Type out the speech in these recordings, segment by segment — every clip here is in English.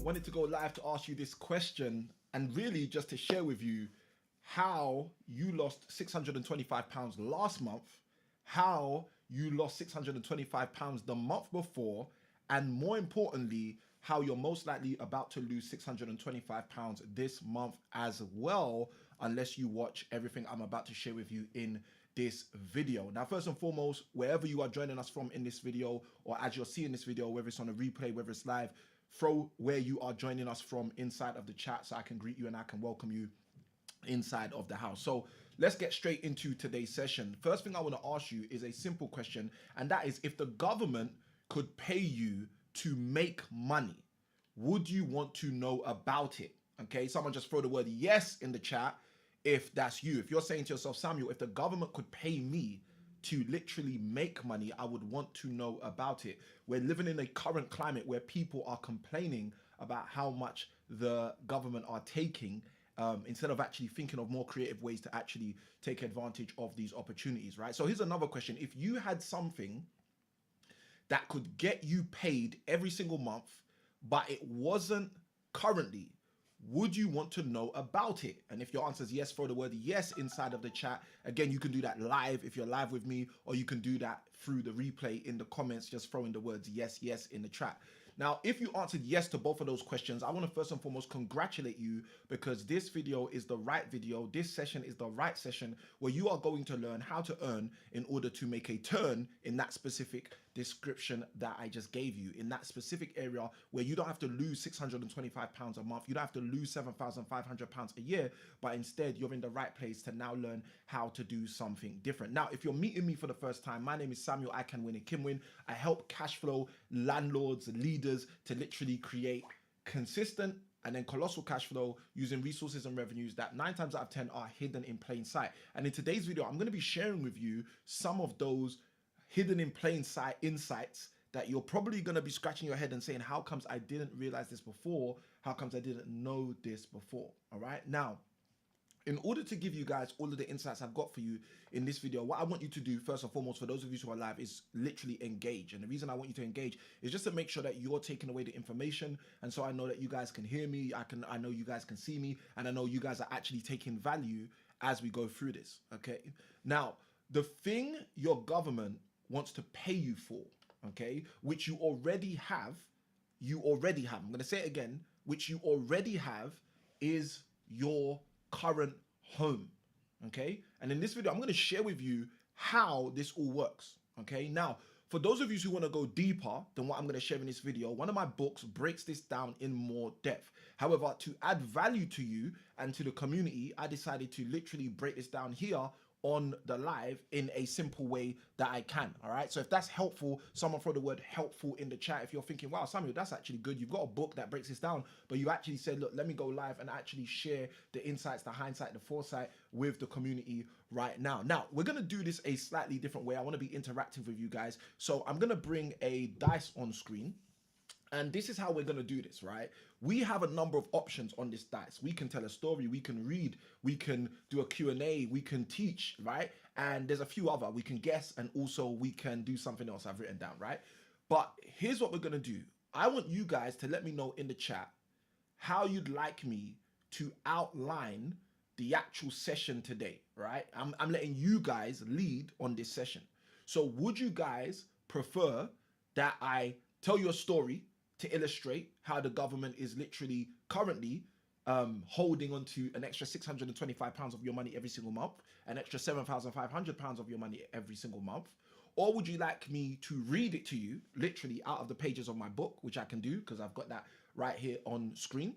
Wanted to go live to ask you this question and really just to share with you how you lost £625 last month, how you lost £625 the month before, and more importantly, how you're most likely about to lose £625 this month as well, unless you watch everything I'm about to share with you in this video. Now, first and foremost, wherever you are joining us from in this video, or as you're seeing this video, whether it's on a replay, whether it's live, throw where you are joining us from inside of the chat so I can greet you and I can welcome you inside of the house. So let's get straight into today's session. First thing I want to ask you is a simple question, and that is, if the government could pay you to make money, would you want to know about it? Okay, someone just throw the word yes in the chat if that's you. If you're saying to yourself, Samuel, if the government could pay me to literally make money, I would want to know about it. We're living in a current climate where people are complaining about how much the government are taking, instead of actually thinking of more creative ways to actually take advantage of these opportunities, right? So here's another question. If you had something that could get you paid every single month, but it wasn't currently, would you want to know about it? And if your answer is yes, throw the word yes inside of the chat. Again, you can do that live if you're live with me, or you can do that through the replay in the comments, just throwing the words yes, yes in the chat. Now, if you answered yes to both of those questions, I want to first and foremost congratulate you, because this video is the right video. This session is the right session where you are going to learn how to earn in order to make a turn in that specific description that I just gave you, in that specific area where you don't have to lose £625 a month. You don't have to lose £7,500 a year, but instead you're in the right place to now learn how to do something different. Now, if you're meeting me for the first time, my name is Samuel Akinwin. I help cash flow landlords, leaders to literally create consistent and then colossal cash flow using resources and revenues that 9 times out of 10 are hidden in plain sight. And in today's video, I'm going to be sharing with you some of those hidden in plain sight insights that you're probably going to be scratching your head and saying, how comes I didn't realize this before? How comes I didn't know this before? All right. Now, in order to give you guys all of the insights I've got for you in this video, what I want you to do first and foremost, for those of you who are live, is literally engage. And the reason I want you to engage is just to make sure that you're taking away the information. And so I know that you guys can hear me. I know you guys can see me, and I know you guys are actually taking value as we go through this. Okay. Now, the thing your government wants to pay you for, okay, which you already have, I'm going to say it again, which you already have, is your current home. Okay. And in this video, I'm going to share with you how this all works. Okay. Now, for those of you who want to go deeper than what I'm going to share in this video, one of my books breaks this down in more depth. However, to add value to you and to the community, I decided to literally break this down here on the live in a simple way that I can. All right. So if that's helpful, someone throw the word helpful in the chat. If you're thinking, wow, Samuel, that's actually good. You've got a book that breaks this down, but you actually said, look, let me go live and actually share the insights, the hindsight, the foresight with the community right now. Now, we're going to do this a slightly different way. I want to be interactive with you guys. So I'm going to bring a dice on screen. And this is how we're going to do this, right? We have a number of options on this dice. We can tell a story, we can read, we can do a Q&A, we can teach, right? And there's a few other, we can guess, and also we can do something else I've written down, right? But here's what we're going to do. I want you guys to let me know in the chat how you'd like me to outline the actual session today, right? I'm letting you guys lead on this session. So would you guys prefer that I tell you a story to illustrate how the government is literally currently holding on to an extra £625 of your money every single month, an extra £7,500 of your money every single month? Or would you like me to read it to you, literally out of the pages of my book, which I can do because I've got that right here on screen?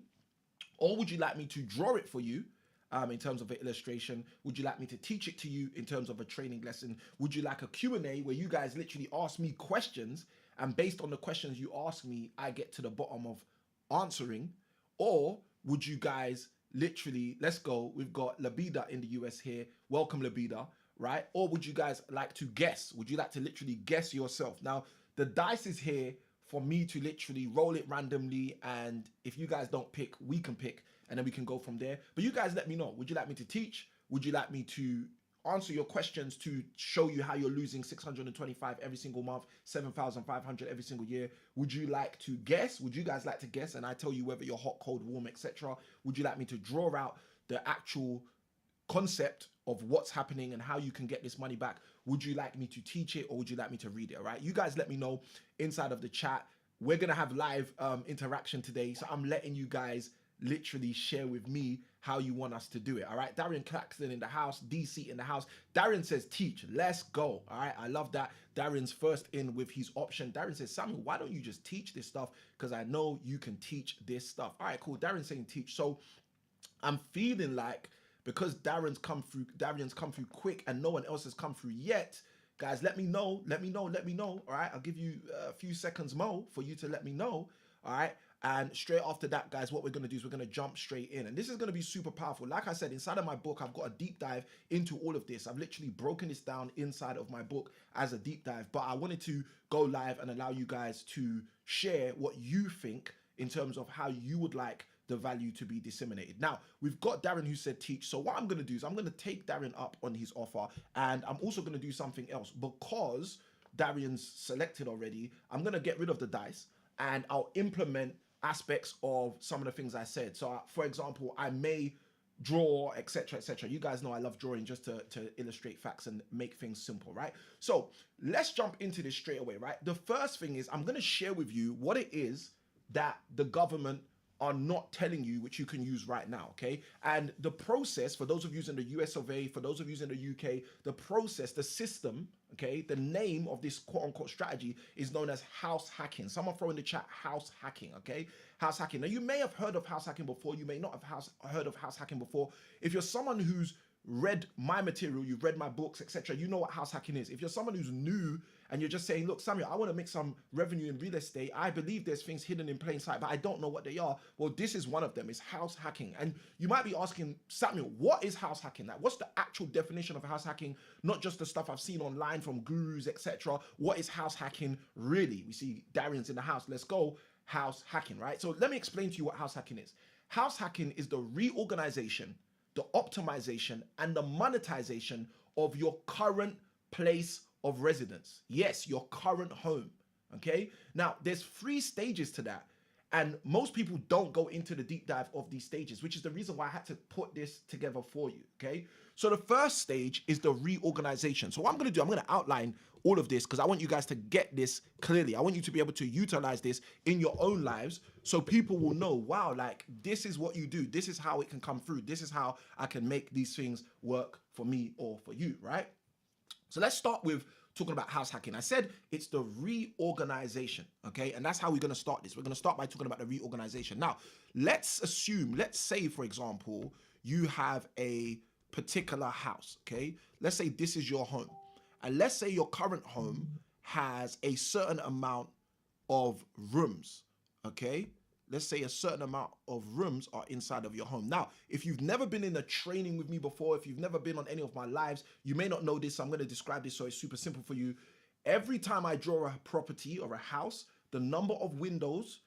Or would you like me to draw it for you in terms of an illustration? Would you like me to teach it to you in terms of a training lesson? Would you like a Q&A where you guys literally ask me questions, and based on the questions you ask me, I get to the bottom of answering? Or would you guys literally, let's go, we've got Labida in the US here. Welcome, Labida, right? Or would you guys like to guess? Would you like to literally guess yourself? Now, the dice is here for me to literally roll it randomly, and if you guys don't pick, we can pick, and then we can go from there. But you guys let me know. Would you like me to teach? Would you like me to answer your questions to show you how you're losing 625 every single month, 7,500 every single year? Would you like to guess? Would you guys like to guess and I tell you whether you're hot, cold, warm, etc.? Would you like me to draw out the actual concept of what's happening and how you can get this money back? Would you like me to teach it, or would you like me to read it? All right, you guys let me know inside of the chat. We're gonna have live interaction today, so I'm letting you guys literally share with me how you want us to do it. All right, Darian Claxton in the house, DC in the house. Darian says teach, let's go. All right, I love that. Darian's first in with his option. Darian says, Samuel, why don't you just teach this stuff, because I know you can teach this stuff. All right, cool. Darian's saying teach. So I'm feeling like, because Darian's come through quick and no one else has come through yet, guys, let me know. All right, I'll give you a few seconds more for you to let me know. All right, and straight after that, guys, what we're going to do is we're going to jump straight in, and this is going to be super powerful. Like I said, inside of my book, I've got a deep dive into all of this. I've literally broken this down inside of my book as a deep dive, but I wanted to go live and allow you guys to share what you think in terms of how you would like the value to be disseminated. Now, we've got Darren who said teach. So what I'm going to do is I'm going to take Darren up on his offer, and I'm also going to do something else. Because Darren's selected already, I'm going to get rid of the dice and I'll implement aspects of some of the things I said. So for example, I may draw, etc., etc. You guys know I love drawing just to illustrate facts and make things simple, right? So let's jump into this straight away, right? The first thing is I'm going to share with you what it is that the government are not telling you, which you can use right now, okay? And the process, for those of you in the US of A, for those of you in the UK, the process, the system, okay, the name of this quote-unquote strategy is known as house hacking. Someone throw in the chat, house hacking, okay? House hacking. Now, you may have heard of house hacking before. You may not have heard of house hacking before. If you're someone who's read my material, you've read my books, etc., you know what house hacking is. If you're someone who's new and you're just saying, look, Samuel, I want to make some revenue in real estate, I believe there's things hidden in plain sight, but I don't know what they are. Well, this is one of them. It's house hacking. And you might be asking, Samuel, what is house hacking? Like, what's the actual definition of house hacking? Not just the stuff I've seen online from gurus, etc. What is house hacking really? We see Darian's in the house. Let's go. House hacking, right? So let me explain to you what house hacking is. House hacking is the reorganization, the optimization, and the monetization of your current place of residence. Yes, your current home, okay? Now, there's 3 stages to that, and most people don't go into the deep dive of these stages, which is the reason why I had to put this together for you, okay? So the first stage is the reorganization. So what I'm gonna do, I'm gonna outline all of this because I want you guys to get this clearly. I want you to be able to utilize this in your own lives so people will know, wow, like this is what you do. This is how it can come through. This is how I can make these things work for me or for you, right? So let's start with talking about house hacking. I said it's the reorganization, okay? And that's how we're gonna start this. We're gonna start by talking about the reorganization. Now, let's say, for example, you have a particular house, okay? Let's say this is your home. And let's say your current home has a certain amount of rooms, okay? Let's say a certain amount of rooms are inside of your home. Now, if you've never been in a training with me before, if you've never been on any of my lives, you may not know this. So I'm going to describe this so it's super simple for you. Every time I draw a property or a house, the number of windows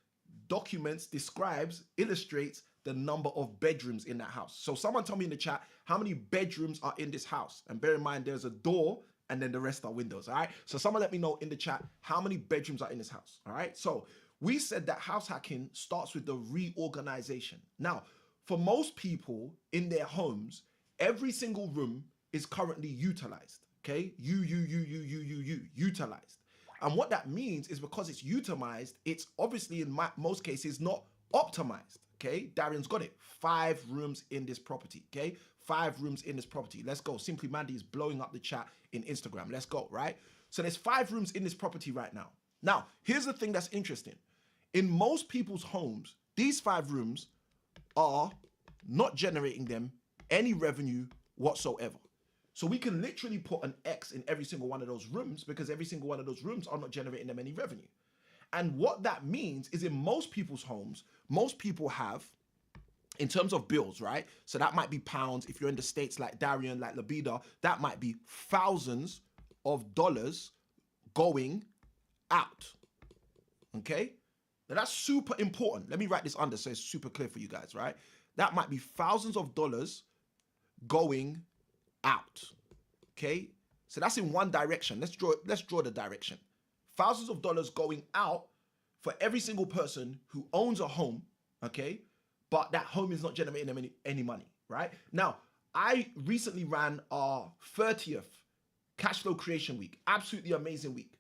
documents, describes, illustrates the number of bedrooms in that house. So someone tell me in the chat how many bedrooms are in this house. And bear in mind, there's a door and then the rest are windows, all right? So someone let me know in the chat how many bedrooms are in this house, all right? So we said that house hacking starts with the reorganization. Now, for most people in their homes, every single room is currently utilized, okay? Utilized. And what that means is because it's utilized, it's obviously in most cases not optimized, okay? Darian's got it. 5 rooms in this property, okay? 5 rooms in this property. Let's go. Simply Mandy is blowing up the chat in Instagram. Let's go, right? So there's 5 rooms in this property right now. Now, here's the thing that's interesting. In most people's homes, these 5 rooms are not generating them any revenue whatsoever. So we can literally put an X in every single one of those rooms because every single one of those rooms are not generating them any revenue. And what that means is in most people's homes, most people have, in terms of bills, right? So that might be pounds. If you're in the States like Darian, like Labida, that might be thousands of dollars going out, okay? Now that's super important. Let me write this under so it's super clear for you guys, right? That might be thousands of dollars going out, okay? So that's in one direction. Let's draw the direction. Thousands of dollars going out for every single person who owns a home, okay? But that home is not generating them any money, right? Now, I recently ran our 30th cash flow creation week, absolutely amazing week.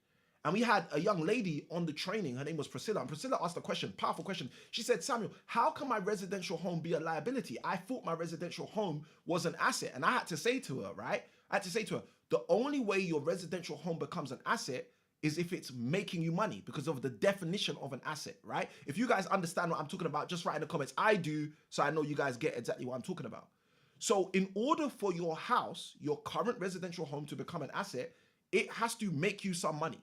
And we had a young lady on the training, her name was Priscilla, and Priscilla asked a question, powerful question. She said, Samuel, how can my residential home be a liability? I thought my residential home was an asset. And I had to say to her, right? I had to say to her, the only way your residential home becomes an asset is if it's making you money because of the definition of an asset, right? If you guys understand what I'm talking about, just write in the comments. I do, so I know you guys get exactly what I'm talking about. So in order for your house, your current residential home to become an asset, it has to make you some money.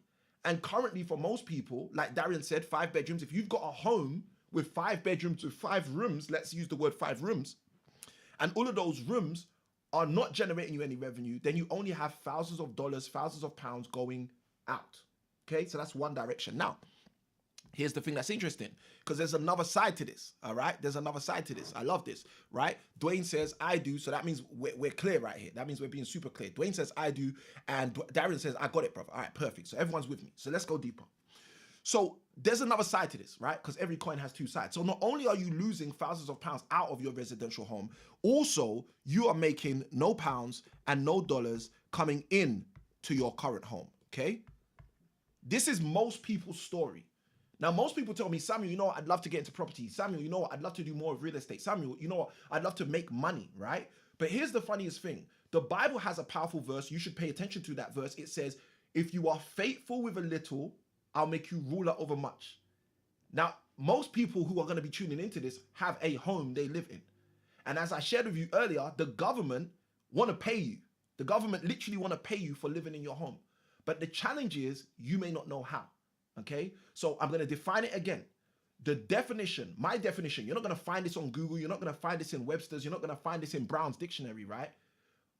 And currently for most people, like Darian said, 5 bedrooms, if you've got a home with 5 bedrooms with 5 rooms, let's use the word 5 rooms, and all of those rooms are not generating you any revenue, then you only have thousands of dollars, thousands of pounds going out. Okay, so that's one direction. Now, here's the thing that's interesting, because there's another side to this, all right? There's another side to this. I love this, right? Dwayne says, I do, so that means we're clear right here. That means we're being super clear. Dwayne says, I do, and Darian says, I got it, brother. All right, perfect. So everyone's with me. So let's go deeper. So there's another side to this, right? Because every coin has 2 sides. So not only are you losing thousands of pounds out of your residential home, also you are making no pounds and no dollars coming in to your current home, okay? This is most people's story. Now, most people tell me, Samuel, you know what? I'd love to get into property. Samuel, you know what? I'd love to do more of real estate. Samuel, you know what? I'd love to make money, right? But here's the funniest thing. The Bible has a powerful verse. You should pay attention to that verse. It says, if you are faithful with a little, I'll make you ruler over much. Now, most people who are going to be tuning into this have a home they live in. And as I shared with you earlier, the government want to pay you. The government literally want to pay you for living in your home. But the challenge is you may not know how, okay? So I'm going to define it again. The definition, my definition, you're not going to find this on Google. You're not going to find this in Webster's. You're not going to find this in Brown's dictionary, right?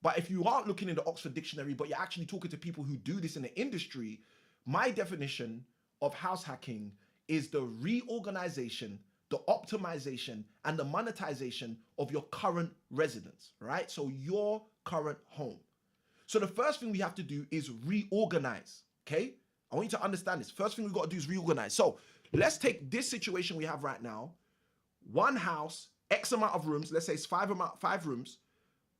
But if you aren't looking in the Oxford Dictionary, but you're actually talking to people who do this in the industry, my definition of house hacking is the reorganization, the optimization, and the monetization of your current residence, right? So your current home. So the first thing we have to do is reorganize, okay? I want you to understand this. First thing we've got to do is reorganize. So let's take this situation we have right now. One house, X amount of rooms, let's say it's 5 rooms,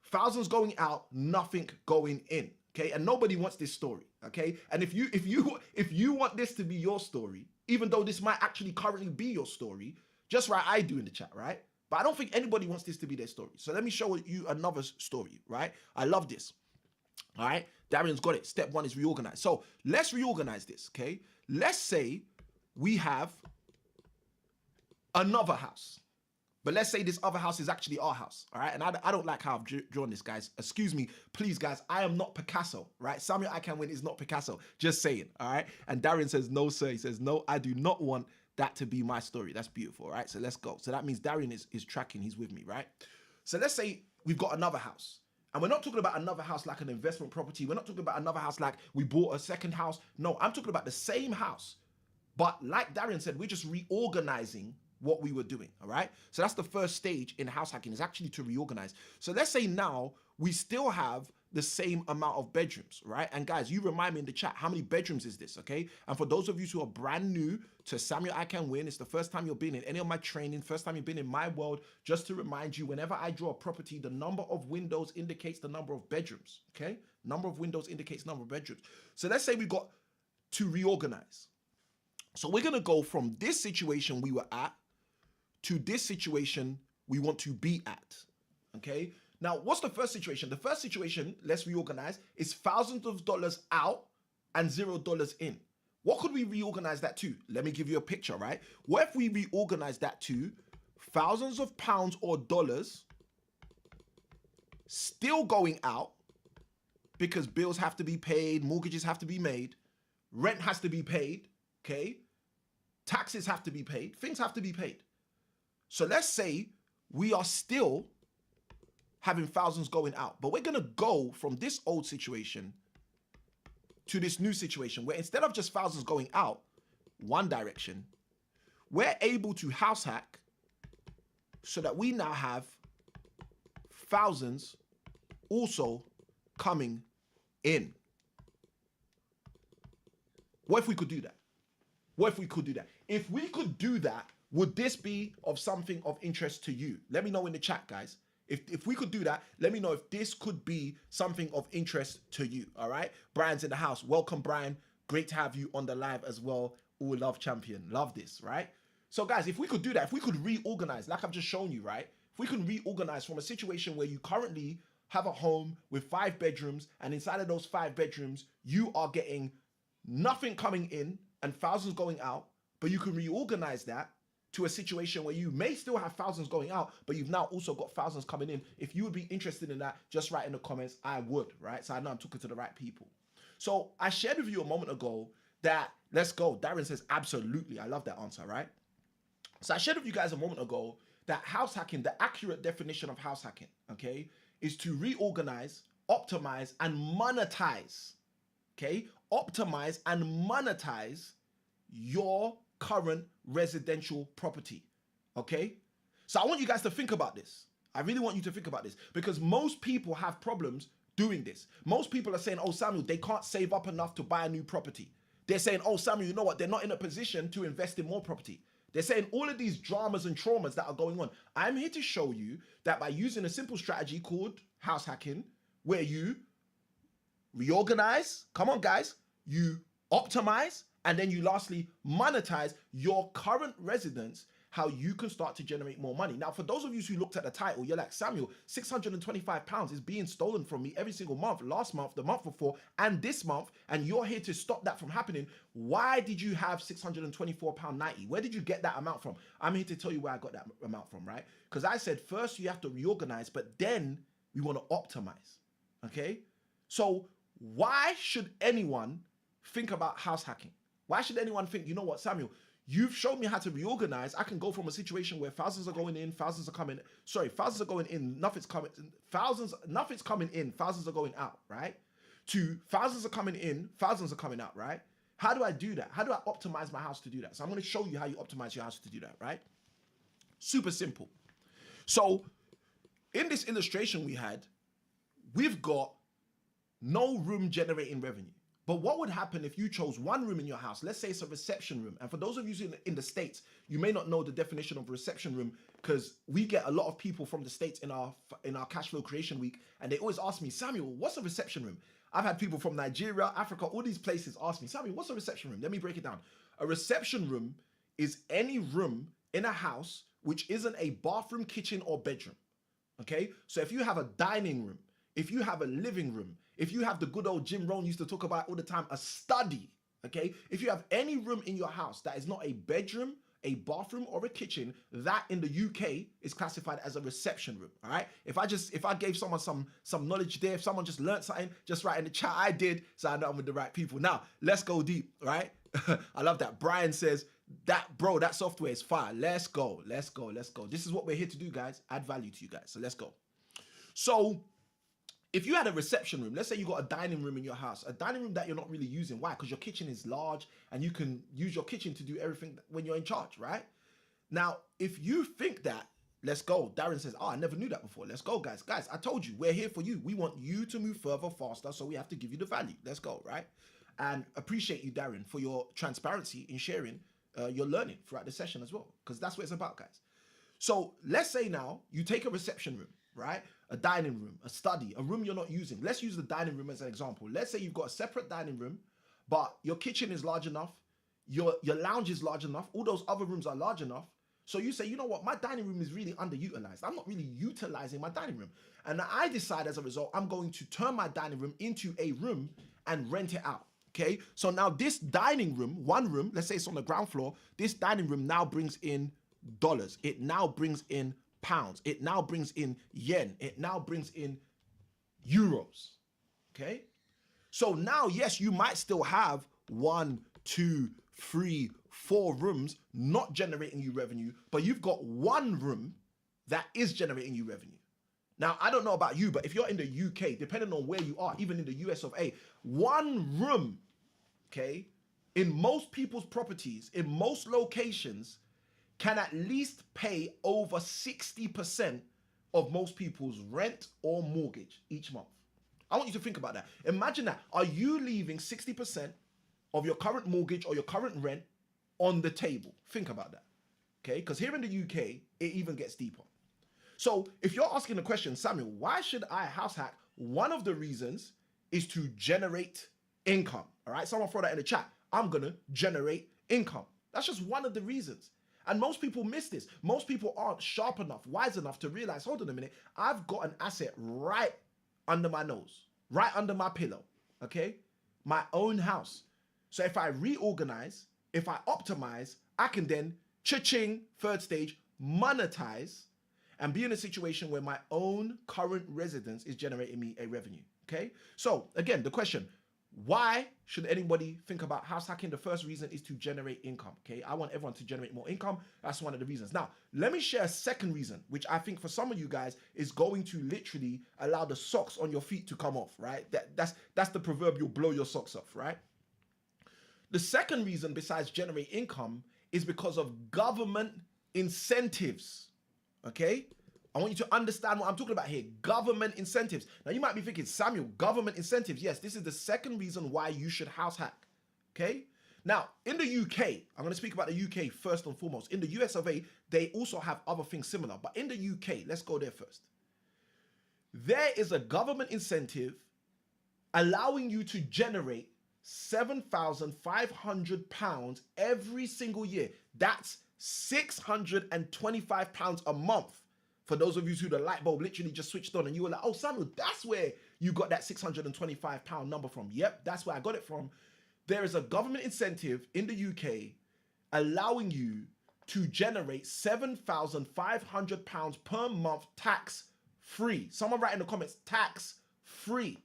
thousands going out, nothing going in, okay? And nobody wants this story, okay? And if you want this to be your story, even though this might actually currently be your story, just write I do in the chat, right? But I don't think anybody wants this to be their story. So let me show you another story, right? I love this. All right, Darian's got it. Step 1 is reorganize. So let's reorganize this, okay? Let's say we have another house, but let's say this other house is actually our house, all right? And I don't like how I've drawn this, guys. Excuse me, please, guys. I am not Picasso, right? Samuel I Can Win is not Picasso. Just saying, all right? And Darian says, no, sir. He says, no, I do not want that to be my story. That's beautiful, all right? So let's go. So that means Darian is tracking. He's with me, right? So let's say we've got another house. And we're not talking about another house like an investment property. We're not talking about another house like we bought a second house. No, I'm talking about the same house, But like Darian said, we're just reorganizing what we were doing, all right? So that's the first stage in house hacking, is actually to reorganize. So let's say now we still have the same amount of bedrooms, right? And guys, you remind me in the chat, how many bedrooms is this, okay? And for those of you who are brand new to Samuel I Can Win, it's the first time you've been in any of my training, first time you've been in my world, just to remind you, whenever I draw a property, the number of windows indicates the number of bedrooms, okay? Number of windows indicates number of bedrooms. So let's say we got to reorganize. So we're gonna go from this situation we were at to this situation we want to be at, okay? Now, what's the first situation? The first situation, let's reorganize, is thousands of dollars out and $0 in. What could we reorganize that to? Let me give you a picture, right? What if we reorganize that to thousands of pounds or dollars still going out because bills have to be paid, mortgages have to be made, rent has to be paid, okay? Taxes have to be paid, things have to be paid. So let's say we are still having thousands going out, but we're gonna go from this old situation to this new situation where instead of just thousands going out one direction, we're able to house hack so that we now have thousands also coming in. What if we could do that? What if we could do that? If we could do that, would this be of something of interest to you? Let me know in the chat, guys. If we could do that, let me know if this could be something of interest to you, all right? Brian's in the house. Welcome, Brian. Great to have you on the live as well. All love champion. Love this, right? So, guys, if we could do that, if we could reorganize, like I've just shown you, right? If we can reorganize from a situation where you currently have a home with 5 bedrooms, and inside of those 5 bedrooms, you are getting nothing coming in and thousands going out, but you can reorganize that to a situation where you may still have thousands going out, but you've now also got thousands coming in. If you would be interested in that, just write in the comments, I would, right? So I know I'm talking to the right people. So I shared with you a moment ago that, let's go. Darren says, absolutely. I love that answer, right? So I shared with you guys a moment ago that house hacking, the accurate definition of house hacking, okay, is to reorganize, optimize, and monetize, okay? Optimize and monetize your current residential property, okay? So I want you guys to think about this. I really want you to think about this because most people have problems doing this. Most people are saying, oh, Samuel, they can't save up enough to buy a new property. They're saying, oh, Samuel, you know what? They're not in a position to invest in more property. They're saying all of these dramas and traumas that are going on. I'm here to show you that by using a simple strategy called house hacking, where you reorganize, come on, guys, you optimize, and then you lastly monetize your current residence, how you can start to generate more money. Now, for those of you who looked at the title, you're like, Samuel, £625 is being stolen from me every single month, last month, the month before, and this month, and you're here to stop that from happening. Why did you have £624.90? Where did you get that amount from? I'm here to tell you where I got that amount from, right? Because I said, first you have to reorganize, but then we want to optimize, okay? So why should anyone think about house hacking? Why should anyone think, you know what, Samuel, you've shown me how to reorganize. I can go from a situation where thousands are going in, thousands are coming, thousands are going in, nothing's coming in, thousands are going out, right? To thousands are coming in, thousands are coming out, right? How do I do that? How do I optimize my house to do that? So I'm going to show you how you optimize your house to do that, right? Super simple. So in this illustration we've got no room generating revenue. But what would happen if you chose one room in your house? Let's say it's a reception room. And for those of you in the States, you may not know the definition of a reception room because we get a lot of people from the States in our cash flow creation week. And they always ask me, Samuel, what's a reception room? I've had people from Nigeria, Africa, all these places ask me, Samuel, what's a reception room? Let me break it down. A reception room is any room in a house which isn't a bathroom, kitchen, or bedroom. Okay? So if you have a dining room, if you have a living room, if you have the good old Jim Rohn used to talk about all the time, a study, okay? If you have any room in your house that is not a bedroom, a bathroom, or a kitchen, that in the UK is classified as a reception room, all right? If I gave someone some knowledge there, if someone just learned something, just write in the chat, I did, so I know I'm with the right people. Now, let's go deep, right? I love that. Brian says, that software is fire. Let's go. This is what we're here to do, guys. Add value to you guys, so let's go. So, if you had a reception room, let's say you got a dining room in your house, a dining room that you're not really using. Why? Because your kitchen is large and you can use your kitchen to do everything when you're in charge, right? Now, if you think that, let's go. Darren says, oh, I never knew that before. Let's go, guys. Guys, I told you, we're here for you. We want you to move further, faster, so we have to give you the value. Let's go, right? And appreciate you, Darren, for your transparency in sharing your learning throughout the session as well, because that's what it's about, guys. So let's say now you take a reception room, right? A dining room, a study, a room you're not using. Let's use the dining room as an example. Let's say you've got a separate dining room, but your kitchen is large enough, your lounge is large enough, all those other rooms are large enough. So you say, you know what, my dining room is really underutilized. I'm not really utilizing my dining room. And I decide as a result, I'm going to turn my dining room into a room and rent it out. Okay, so now this dining room, one room, let's say it's on the ground floor, this dining room now brings in dollars. It now brings in pounds. It now brings in yen. It now brings in euros. Okay, so now, yes, you might still have 1, 2, 3, 4 rooms not generating you revenue, but you've got one room that is generating you revenue. Now, I don't know about you, but if you're in the UK, depending on where you are, even in the US of A, one room, okay, in most people's properties, in most locations, can at least pay over 60% of most people's rent or mortgage each month. I want you to think about that. Imagine that. Are you leaving 60% of your current mortgage or your current rent on the table? Think about that, okay? Because here in the UK, it even gets deeper. So if you're asking the question, Samuel, why should I house hack? One of the reasons is to generate income, all right? Someone throw that in the chat. I'm gonna generate income. That's just one of the reasons. And most people miss this. Most people aren't sharp enough, wise enough to realize, hold on a minute, I've got an asset right under my nose, right under my pillow, okay? My own house. So if I reorganize, if I optimize, I can then, cha-ching, third stage, monetize, and be in a situation where my own current residence is generating me a revenue, okay? So again, the question, why should anybody think about house hacking? The first reason is to generate income, okay? I want everyone to generate more income. That's one of the reasons. Now, let me share a second reason, which I think for some of you guys is going to literally allow the socks on your feet to come off, right? That's the proverbial blow your socks off, right? The second reason besides generate income is because of government incentives. Okay, I want you to understand what I'm talking about here. Government incentives. Now you might be thinking, Samuel, government incentives. Yes, this is the second reason why you should house hack. Okay. Now in the UK, I'm going to speak about the UK first and foremost. In the US of A, they also have other things similar. But in the UK, let's go there first. There is a government incentive allowing you to generate £7,500 every single year. That's £625 a month. For those of you who the light bulb literally just switched on and you were like, oh, Samuel, that's where you got that £625 number from. Yep, that's where I got it from. There is a government incentive in the UK allowing you to generate £7,500 per month tax free. Someone write in the comments, tax free.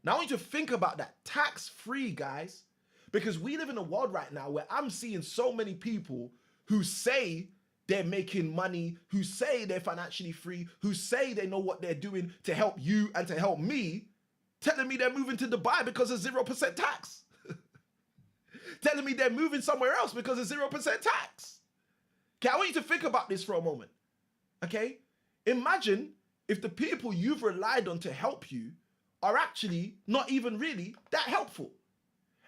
Now I want you to think about that, tax free, guys, because we live in a world right now where I'm seeing so many people who say they're making money, who say they're financially free, who say they know what they're doing to help you and to help me, telling me they're moving to Dubai because of 0% tax. Telling me they're moving somewhere else because of 0% tax. Okay, I want you to think about this for a moment. Okay? Imagine if the people you've relied on to help you are actually not even really that helpful.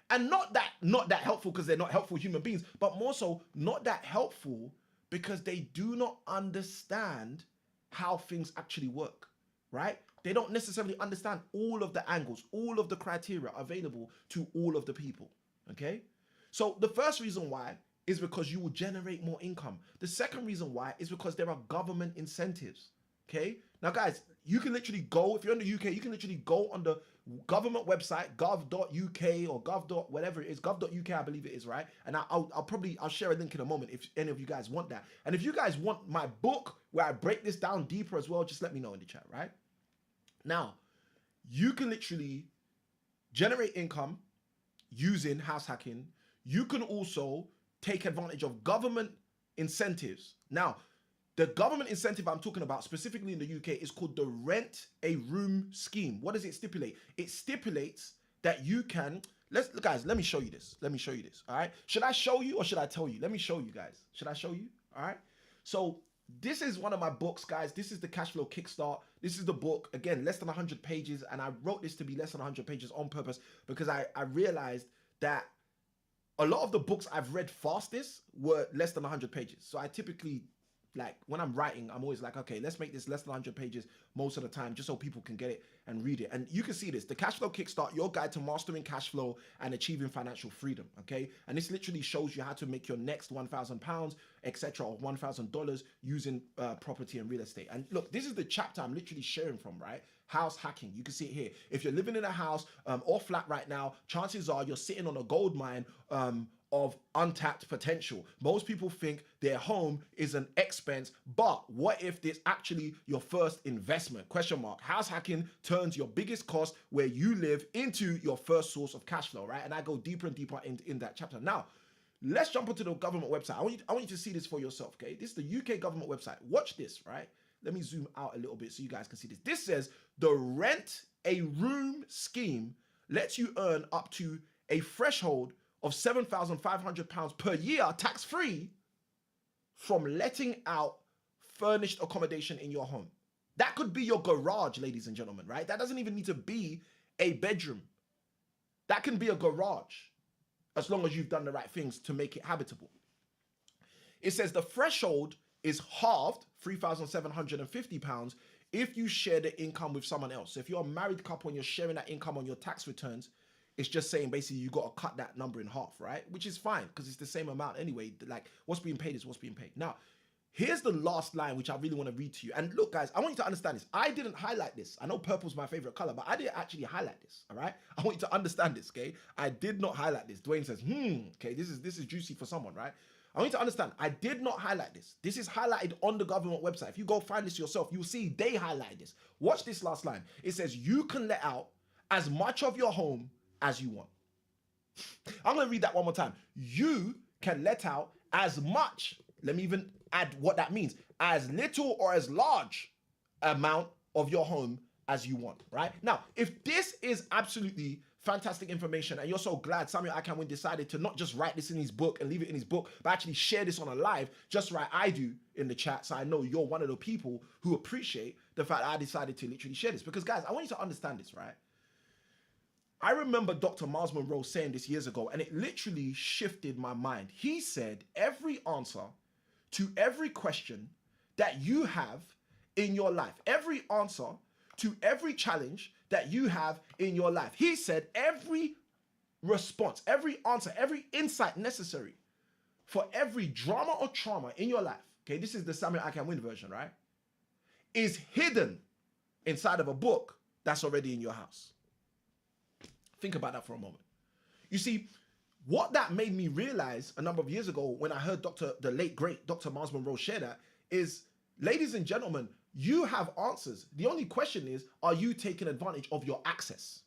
And not that helpful because they're not helpful human beings, but more so not that helpful because they do not understand how things actually work, right? They don't necessarily understand all of the angles, all of the criteria available to all of the people, okay? So the first reason why is because you will generate more income. The second reason why is because there are government incentives, okay? Now, guys, you can literally go, if you're in the UK, you can literally go on the government website, gov.uk or gov. whatever it is, gov.uk, I believe it is, right? And I'll share a link in a moment if any of you guys want that. And if you guys want my book where I break this down deeper as well, just let me know in the chat, right? Now, you can literally generate income using house hacking. You can also take advantage of government incentives. Now, The government incentive I'm talking about specifically in the UK is called the Rent a Room scheme. What does it stipulate? It stipulates that you can, guys, let me show you this. Let me show you this. All right. Should I show you or should I tell you? Let me show you guys. Should I show you? All right. So this is one of my books, guys. This is the Cashflow Kickstart. This is the book, again, less than 100 pages. And I wrote this to be less than 100 pages on purpose because I realized that a lot of the books I've read fastest were less than 100 pages. So I typically, like, when I'm writing, I'm always like, okay, let's make this less than 100 pages most of the time, just so people can get it and read it. And you can see this, the Cashflow Kickstart, your guide to mastering cash flow and achieving financial freedom, okay? And this literally shows you how to make your next £1,000, etc., or $1,000 using property and real estate. And look, this is the chapter I'm literally sharing from, right? House hacking. You can see it here. If you're living in a house or flat right now, chances are you're sitting on a gold mine of untapped potential. Most people think their home is an expense, but what if it's actually your first investment? Question mark. House hacking turns your biggest cost where you live into your first source of cash flow, right? And I go deeper and deeper in that chapter. Now, let's jump onto the government website. I want you to see this for yourself, okay? This is the UK government website. Watch this, right? Let me zoom out a little bit so you guys can see this. This says the Rent a Room scheme lets you earn up to a threshold of £7,500 per year tax-free from letting out furnished accommodation in your home. That could be your garage, ladies and gentlemen, right? That doesn't even need to be a bedroom. That can be a garage as long as you've done the right things to make it habitable. It says the threshold is halved, £3,750, if you share the income with someone else. So if you're a married couple and you're sharing that income on your tax returns, it's just saying basically you got to cut that number in half, right? Which is fine because it's the same amount anyway. Like what's being paid is what's being paid. Now, here's the last line which I really want to read to you. And look, guys, I want you to understand this. I didn't highlight this. I know purple's my favorite color, but I didn't actually highlight this, all right? I want you to understand this, okay? I did not highlight this. Dwayne says, okay, this is juicy for someone, right? I want you to understand, I did not highlight this. This is highlighted on the government website. If you go find this yourself, you'll see they highlight this. Watch this last line. It says, you can let out as much of your home as you want. I'm going to read that one more time. You can let out as much, let me even add what that means, as little or as large amount of your home as you want, right? Now, if this is absolutely fantastic information and you're so glad Samuel Akanwin decided to not just write this in his book and leave it in his book, but actually share this on a live, just like I do in the chat, so I know you're one of the people who appreciate the fact I decided to literally share this. Because guys, I want you to understand this, right? I remember Dr. Miles Monroe saying this years ago, and it literally shifted my mind. He said, every answer to every question that you have in your life, every answer to every challenge that you have in your life, he said, every response, every answer, every insight necessary for every drama or trauma in your life, okay, this is the Samuel Akanwin version, right, is hidden inside of a book that's already in your house. Think about that for a moment. You see, what that made me realize a number of years ago when I heard the late, great Dr. Miles Monroe share that is, ladies and gentlemen, you have answers. The only question is, are you taking advantage of your access?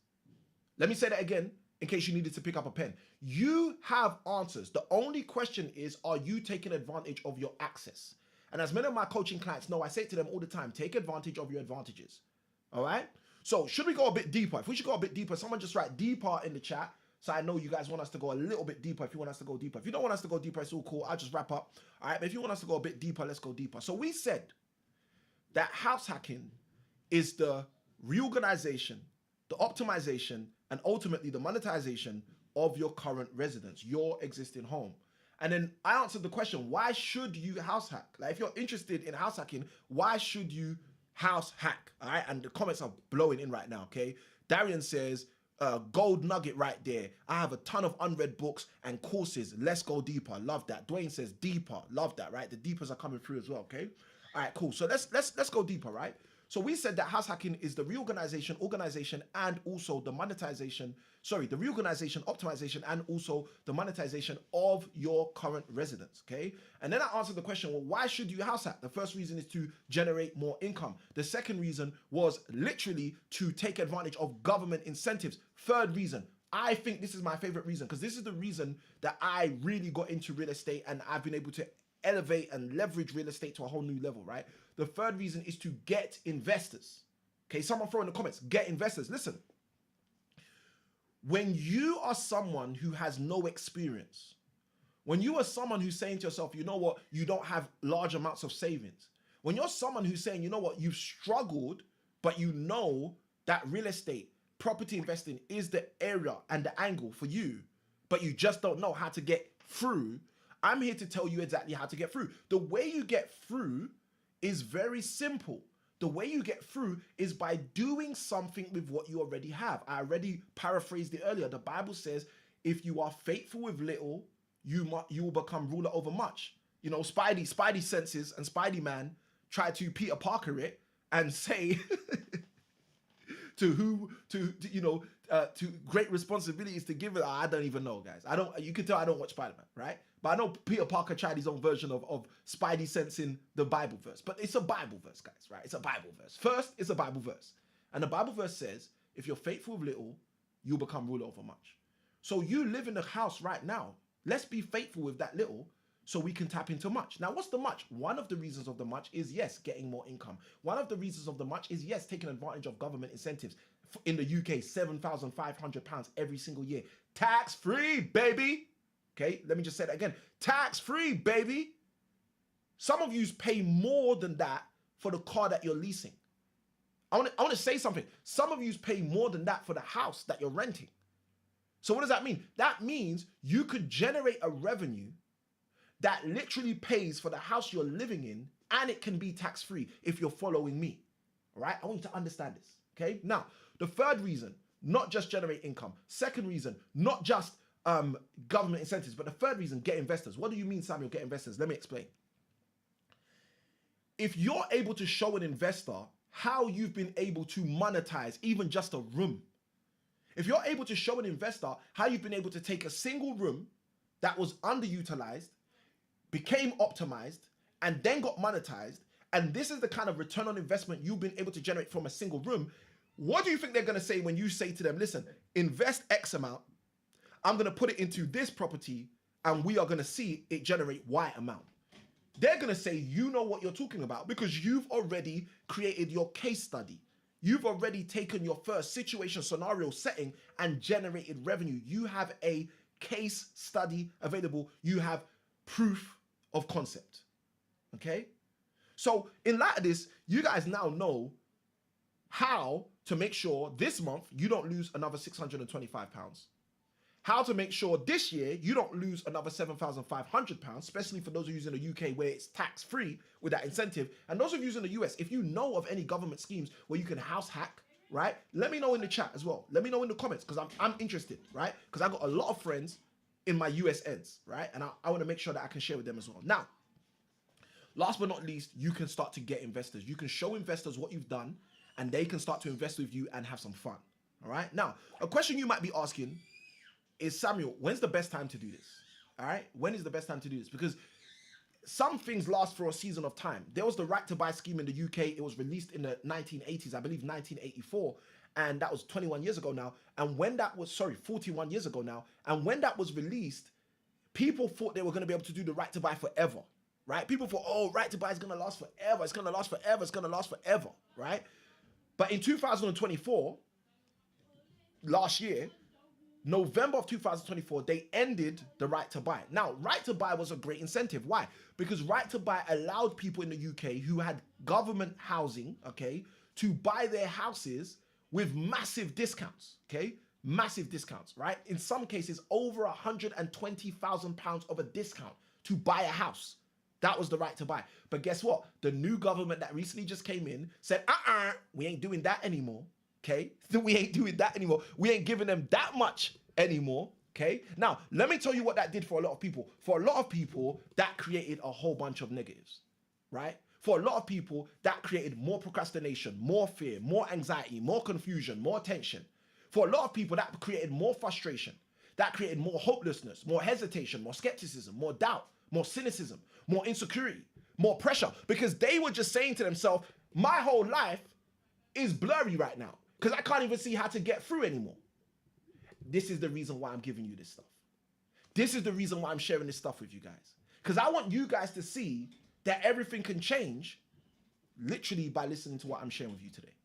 Let me say that again in case you needed to pick up a pen. You have answers. The only question is, are you taking advantage of your access? And as many of my coaching clients know, I say to them all the time, take advantage of your advantages. All right? So should we go a bit deeper? If we should go a bit deeper, someone just write deeper in the chat. So I know you guys want us to go a little bit deeper. If you want us to go deeper. If you don't want us to go deeper, it's all cool. I'll just wrap up. All right. But if you want us to go a bit deeper, let's go deeper. So we said that house hacking is the reorganization, the optimization, and ultimately the monetization of your current residence, your existing home. And then I answered the question, why should you house hack? Like if you're interested in house hacking, why should you house hack? All right. And the comments are blowing in right now. Okay. Darian says, gold nugget right there. I have a ton of unread books and courses. Let's go deeper. Love that. Dwayne says deeper. Love that, right? The deepers are coming through as well, okay? All right, cool. So let's go deeper, right? So we said that house hacking is the reorganization, organization, and also the monetization, the reorganization, optimization, and also the monetization of your current residence, okay? And then I answered the question, well, why should you house hack? The first reason is to generate more income. The second reason was literally to take advantage of government incentives. Third reason, I think this is my favorite reason because this is the reason that I really got into real estate and I've been able to elevate and leverage real estate to a whole new level, right? The third reason is to get investors. Okay, someone throw in the comments, get investors. Listen, when you are someone who has no experience, when you are someone who's saying to yourself, you know what, you don't have large amounts of savings, when you're someone who's saying, you know what, you've struggled, but you know that real estate, property investing is the area and the angle for you, but you just don't know how to get through, I'm here to tell you exactly how to get through. The way you get through is very simple. The way you get through is by doing something with what you already have. I already paraphrased it earlier. The Bible says, if you are faithful with little, you will become ruler over much. You know, Spidey senses and Spidey Man try to Peter Parker it and say to great responsibilities to give it. I don't even know, guys. You can tell I don't watch Spider-Man, right? But I know Peter Parker tried his own version of Spidey sensing the Bible verse. But it's a Bible verse, guys, right? It's a Bible verse. First, it's a Bible verse. And the Bible verse says, if you're faithful with little, you'll become ruler over much. So you live in a house right now. Let's be faithful with that little so we can tap into much. Now, what's the much? One of the reasons of the much is, yes, getting more income. One of the reasons of the much is, yes, taking advantage of government incentives. In the UK, £7,500 every single year. Tax-free, baby. Okay, let me just say that again. Tax-free, baby. Some of you pay more than that for the car that you're leasing. I want to say something. Some of you pay more than that for the house that you're renting. So what does that mean? That means you could generate a revenue that literally pays for the house you're living in, and it can be tax-free if you're following me. All right? I want you to understand this. Okay? Now, the third reason, not just generate income. Second reason, not just government incentives, but the third reason, get investors. What do you mean, Samuel, get investors? Let me explain. If you're able to show an investor how you've been able to monetize even just a room, if you're able to show an investor how you've been able to take a single room that was underutilized, became optimized, and then got monetized, and this is the kind of return on investment you've been able to generate from a single room, what do you think they're going to say when you say to them, listen, invest X amount, I'm going to put it into this property, and we are going to see it generate Y amount? They're going to say, you know what you're talking about, because you've already created your case study. You've already taken your first situation scenario setting and generated revenue. You have a case study available. You have proof of concept. Okay? So in light of this, you guys now know how to make sure this month you don't lose another £625. How to make sure this year you don't lose another £7,500, especially for those of you in the UK where it's tax-free with that incentive. And those of you in the US, if you know of any government schemes where you can house hack, right? Let me know in the chat as well. Let me know in the comments, because I'm interested, right? Because I got a lot of friends in my US ends, right? And I want to make sure that I can share with them as well. Now, last but not least, you can start to get investors. You can show investors what you've done, and they can start to invest with you and have some fun, all right? Now, a question you might be asking is, Samuel, when's the best time to do this? All right? When is the best time to do this? Because some things last for a season of time. There was the right to buy scheme in the UK. It was released in the 1980s, I believe 1984. And that was 21 years ago now. And when that was, 41 years ago now. And when that was released, people thought they were going to be able to do the right to buy forever, right? People thought, oh, right to buy is going to last forever. It's going to last forever. It's going to last forever, right? But in 2024, last year, November of 2024, they ended the right to buy. Now, right to buy was a great incentive. Why? Because right to buy allowed people in the UK who had government housing, okay, to buy their houses with massive discounts, okay? Massive discounts, right? In some cases, over £120,000 of a discount to buy a house. That was the right to buy. But guess what? The new government that recently just came in said, we ain't doing that anymore. Okay, we ain't doing that anymore. We ain't giving them that much anymore. Okay, now let me tell you what that did for a lot of people. For a lot of people, that created a whole bunch of negatives, right? For a lot of people, that created more procrastination, more fear, more anxiety, more confusion, more tension. For a lot of people, that created more frustration. That created more hopelessness, more hesitation, more skepticism, more doubt, more cynicism, more insecurity, more pressure, because they were just saying to themselves, my whole life is blurry right now, because I can't even see how to get through anymore. This is the reason why I'm giving you this stuff. This is the reason why I'm sharing this stuff with you guys. Because I want you guys to see that everything can change literally by listening to what I'm sharing with you today.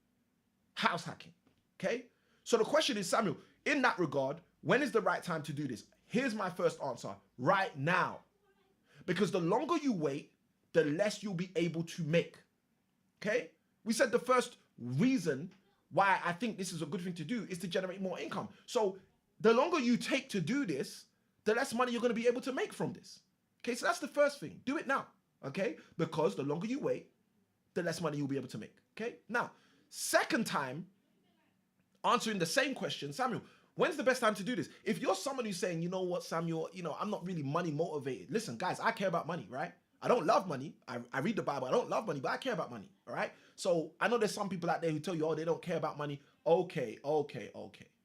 House hacking. Okay? So the question is, Samuel, in that regard, when is the right time to do this? Here's my first answer. Right now. Because the longer you wait, the less you'll be able to make. Okay? We said the first reason why I think this is a good thing to do is to generate more income. So the longer you take to do this, the less money you're going to be able to make from this. Okay, so that's the first thing. Do it now. Okay? Because the longer you wait, the less money you'll be able to make. Okay? Now, second time, answering the same question, Samuel, when's the best time to do this? If you're someone who's saying, you know what, Samuel, I'm not really money motivated. Listen, guys, I care about money, right? I don't love money. I read the Bible. I don't love money, but I care about money, all right? So I know there's some people out there who tell you, oh, they don't care about money. Okay,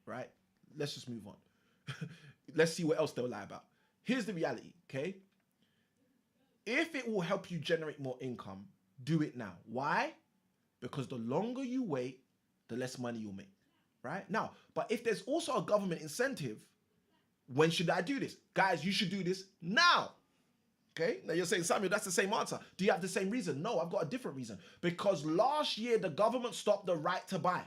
right? Let's just move on. Let's see what else they'll lie about. Here's the reality, okay? If it will help you generate more income, do it now. Why? Because the longer you wait, the less money you'll make, right? Now, but if there's also a government incentive, when should I do this? Guys, you should do this now. Okay, now you're saying, Samuel, that's the same answer. Do you have the same reason? No, I've got a different reason. Because last year, the government stopped the right to buy.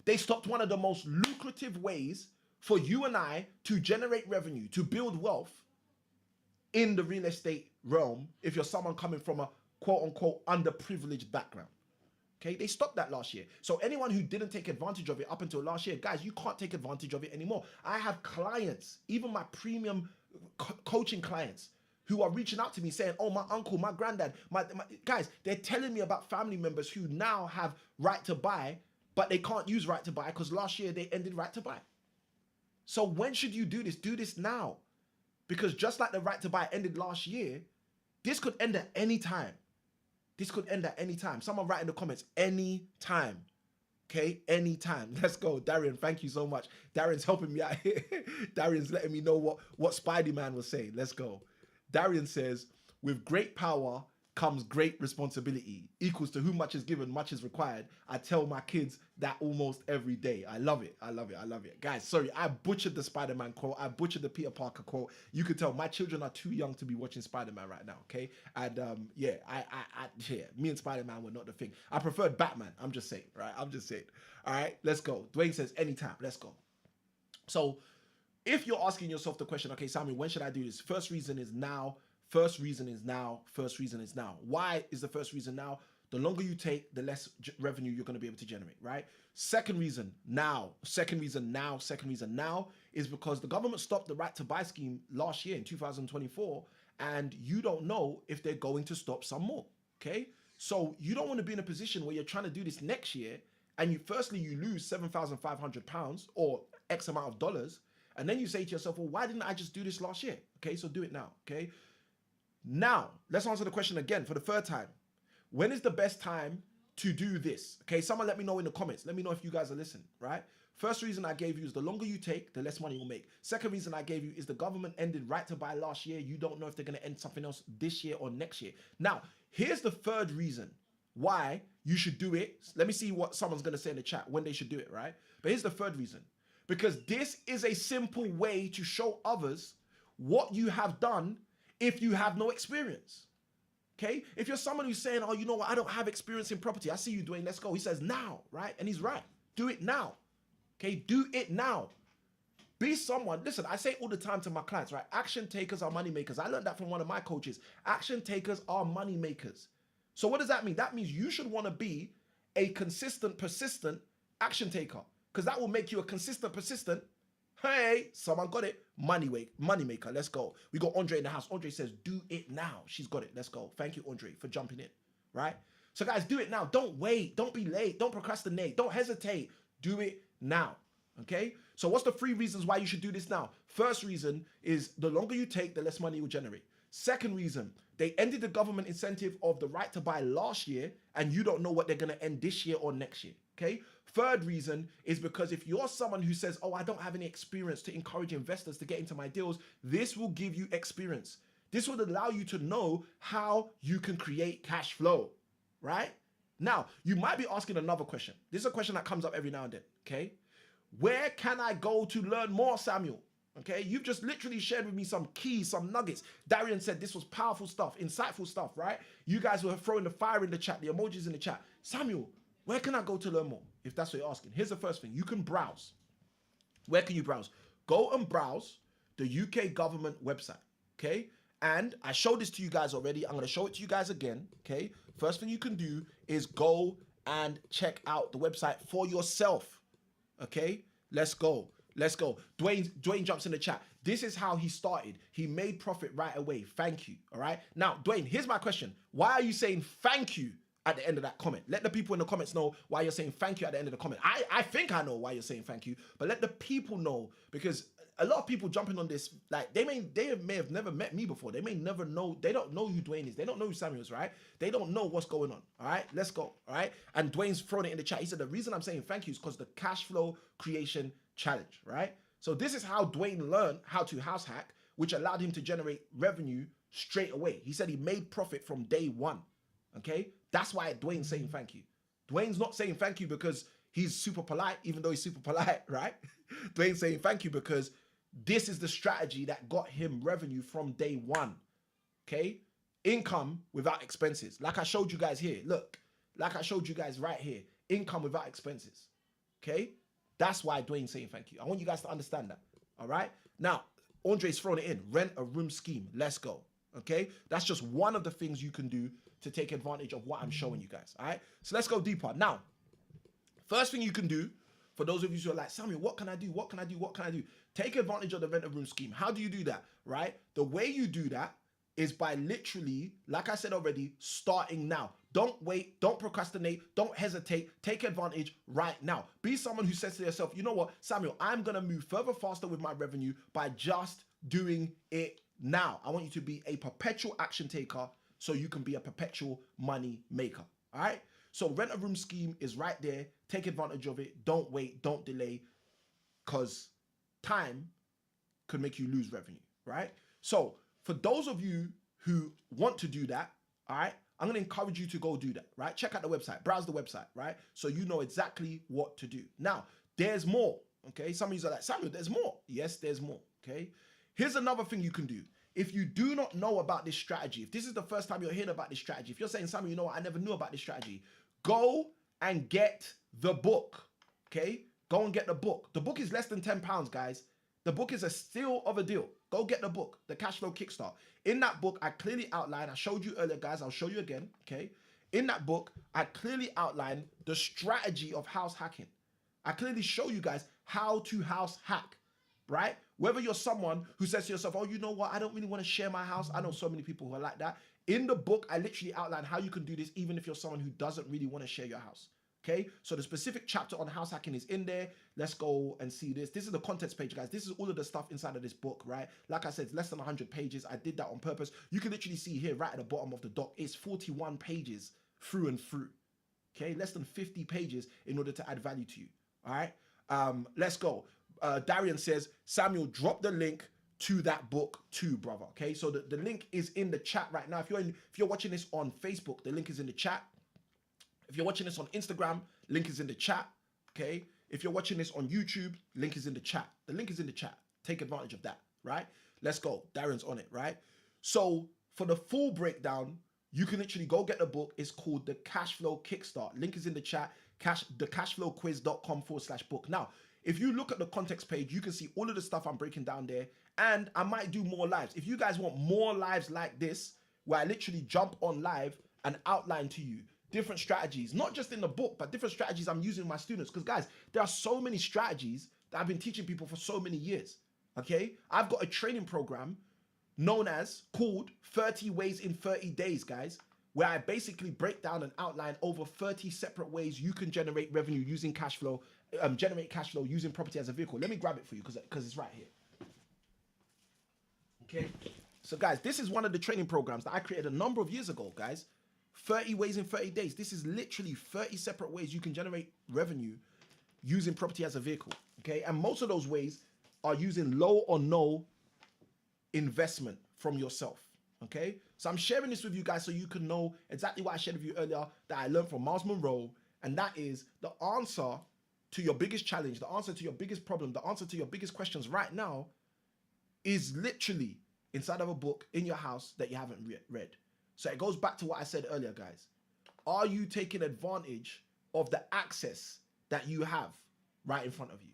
They stopped one of the most lucrative ways for you and I to generate revenue, to build wealth in the real estate realm if you're someone coming from a quote-unquote underprivileged background. Okay, they stopped that last year. So anyone who didn't take advantage of it up until last year, guys, you can't take advantage of it anymore. I have clients, even my premium coaching clients, who are reaching out to me saying, oh, my uncle, my granddad, my guys, they're telling me about family members who now have right to buy, but they can't use right to buy because last year they ended right to buy. So when should you do this? Do this now. Because just like the right to buy ended last year, this could end at any time. This could end at any time. Someone write in the comments, any time. Okay, anytime. Let's go. Darian, thank you so much. Darian's helping me out here. Darian's letting me know what Spidey-Man was saying. Let's go. Darian says, with great power comes great responsibility. Equals to whom much is given, much is required. I tell my kids that almost every day. I love it. I love it. I love it. Guys, sorry, I butchered the Spider-Man quote. I butchered the Peter Parker quote. You could tell my children are too young to be watching Spider-Man right now, okay? And yeah, me and Spider-Man were not the thing. I preferred Batman. I'm just saying, right? I'm just saying. All right, let's go. Dwayne says, anytime. Let's go. So if you're asking yourself the question, okay, Samuel, when should I do this? First reason is now. First reason is now. First reason is now. Why is the first reason now? The longer you take, the less revenue you're going to be able to generate, right? Second reason now. Second reason now. Second reason now is because the government stopped the right to buy scheme last year in 2024, and you don't know if they're going to stop some more, okay? So you don't want to be in a position where you're trying to do this next year, and you lose £7,500 or X amount of dollars, and then you say to yourself, well, why didn't I just do this last year? Okay, so do it now, okay? Now, let's answer the question again for the third time. When is the best time to do this? Okay, someone let me know in the comments. Let me know if you guys are listening, right? First reason I gave you is the longer you take, the less money you'll make. Second reason I gave you is the government ended right to buy last year. You don't know if they're going to end something else this year or next year. Now, here's the third reason why you should do it. Let me see what someone's going to say in the chat when they should do it, right? But here's the third reason. Because this is a simple way to show others what you have done if you have no experience, okay? If you're someone who's saying, oh, you know what, I don't have experience in property. I see you, Dwayne, let's go. He says now, right? And he's right. Do it now, okay? Do it now. Be someone, listen, I say all the time to my clients, right? Action takers are money makers. I learned that from one of my coaches. Action takers are money makers. So what does that mean? That means you should want to be a consistent, persistent action taker, because that will make you a consistent, persistent, hey, someone got it, money maker. Let's go. We got Andre in the house. Andre says, do it now. She's got it. Let's go. Thank you, Andre, for jumping in, right? So guys, do it now. Don't wait. Don't be late. Don't procrastinate. Don't hesitate. Do it now, okay? So what's the 3 reasons why you should do this now? First reason is the longer you take, the less money you will generate. Second reason, they ended the government incentive of the right to buy last year, and you don't know what they're going to end this year or next year, okay? Third reason is because if you're someone who says, oh, I don't have any experience to encourage investors to get into my deals, this will give you experience. This will allow you to know how you can create cash flow, right? Now, you might be asking another question. This is a question that comes up every now and then, okay? Where can I go to learn more, Samuel? Okay, you've just literally shared with me some keys, some nuggets. Darian said this was powerful stuff, insightful stuff, right? You guys were throwing the fire in the chat, the emojis in the chat. Samuel, where can I go to learn more? If that's what you're asking. Here's the first thing. You can browse. Where can you browse? Go and browse the UK government website, okay? And I showed this to you guys already. I'm going to show it to you guys again, okay? First thing you can do is go and check out the website for yourself, okay? Let's go. Let's go. Dwayne jumps in the chat. This is how he started. He made profit right away. Thank you, all right? Now, Dwayne, here's my question. Why are you saying thank you at the end of that comment? Let the people in the comments know why you're saying thank you at the end of the comment. I think I know why you're saying thank you, but let the people know, because a lot of people jumping on this, like they may have never met me before. They may never know. They don't know who Dwayne is. They don't know who Samuel is, right? They don't know what's going on. All right, let's go. All right. And Dwayne's thrown it in the chat. He said the reason I'm saying thank you is because the cash flow creation challenge, right? So this is how Dwayne learned how to house hack, which allowed him to generate revenue straight away. He said he made profit from day one. Okay, that's why Dwayne's saying thank you. Dwayne's not saying thank you because he's super polite, even though he's super polite, right? Dwayne's saying thank you because this is the strategy that got him revenue from day one. Okay, income without expenses. Like I showed you guys here. Look, like I showed you guys right here. Income without expenses. Okay, that's why Dwayne's saying thank you. I want you guys to understand that. All right. Now, Andre's thrown it in. Rent a room scheme. Let's go. Okay, that's just one of the things you can do to take advantage of what I'm showing you guys. All right. So let's go deeper. Now, first thing you can do, for those of you who are like, Samuel, what can I do? What can I do? What can I do? Take advantage of the rent a room scheme. How do you do that? Right. The way you do that is by literally, like I said already, starting now. Don't wait, don't procrastinate, don't hesitate, take advantage right now. Be someone who says to yourself, you know what, Samuel, I'm gonna move further faster with my revenue by just doing it now. I want you to be a perpetual action taker so you can be a perpetual money maker, all right? So rent a room scheme is right there. Take advantage of it. Don't wait, don't delay, because time could make you lose revenue, right? So for those of you who want to do that, all right, I'm going to encourage you to go do that, right? Check out the website, browse the website, right? So you know exactly what to do. Now, there's more, okay? Some of you are like, Samuel, there's more. Yes, there's more, okay? Here's another thing you can do. If you do not know about this strategy, if this is the first time you're hearing about this strategy, if you're saying, Samuel, you know what, I never knew about this strategy, go and get the book, okay? Go and get the book. The book is less than £10, guys. The book is a steal of a deal. Go get the book, The Cashflow Kickstart. In that book, I clearly outline, I showed you earlier, guys, I'll show you again, okay? In that book, I clearly outline the strategy of house hacking. I clearly show you guys how to house hack, right? Whether you're someone who says to yourself, oh, you know what, I don't really want to share my house. I know so many people who are like that. In the book, I literally outline how you can do this even if you're someone who doesn't really want to share your house. Okay, so the specific chapter on house hacking is in there. Let's go and see this. This is the contents page, guys. This is all of the stuff inside of this book, right? Like I said, it's less than 100 pages. I did that on purpose. You can literally see here right at the bottom of the doc, it's 41 pages through and through. Okay, less than 50 pages in order to add value to you. All right, let's go. Darian says, Samuel, drop the link to that book too, brother. Okay, so the link is in the chat right now. If you're watching this on Facebook, the link is in the chat. If you're watching this on Instagram, link is in the chat, okay? If you're watching this on YouTube, link is in the chat. The link is in the chat. Take advantage of that, right? Let's go. Darren's on it, right? So for the full breakdown, you can literally go get the book. It's called The Cashflow Kickstart. Link is in the chat, thecashflowquiz.com/book. Now, if you look at the context page, you can see all of the stuff I'm breaking down there, and I might do more lives. If you guys want more lives like this, where I literally jump on live and outline to you different strategies, not just in the book, but different strategies I'm using with my students. Because guys, there are so many strategies that I've been teaching people for so many years, okay? I've got a training program called 30 Ways in 30 Days, guys, where I basically break down and outline over 30 separate ways you can generate revenue using cash flow, generate cash flow using property as a vehicle. Let me grab it for you because it's right here. Okay, so guys, this is one of the training programs that I created a number of years ago, guys. 30 ways in 30 days. This is literally 30 separate ways you can generate revenue using property as a vehicle, okay? And most of those ways are using low or no investment from yourself, okay? So I'm sharing this with you guys so you can know exactly what I shared with you earlier that I learned from Miles Monroe, and that is the answer to your biggest challenge, the answer to your biggest problem, the answer to your biggest questions right now is literally inside of a book in your house that you haven't read. So it goes back to what I said earlier, guys. Are you taking advantage of the access that you have right in front of you?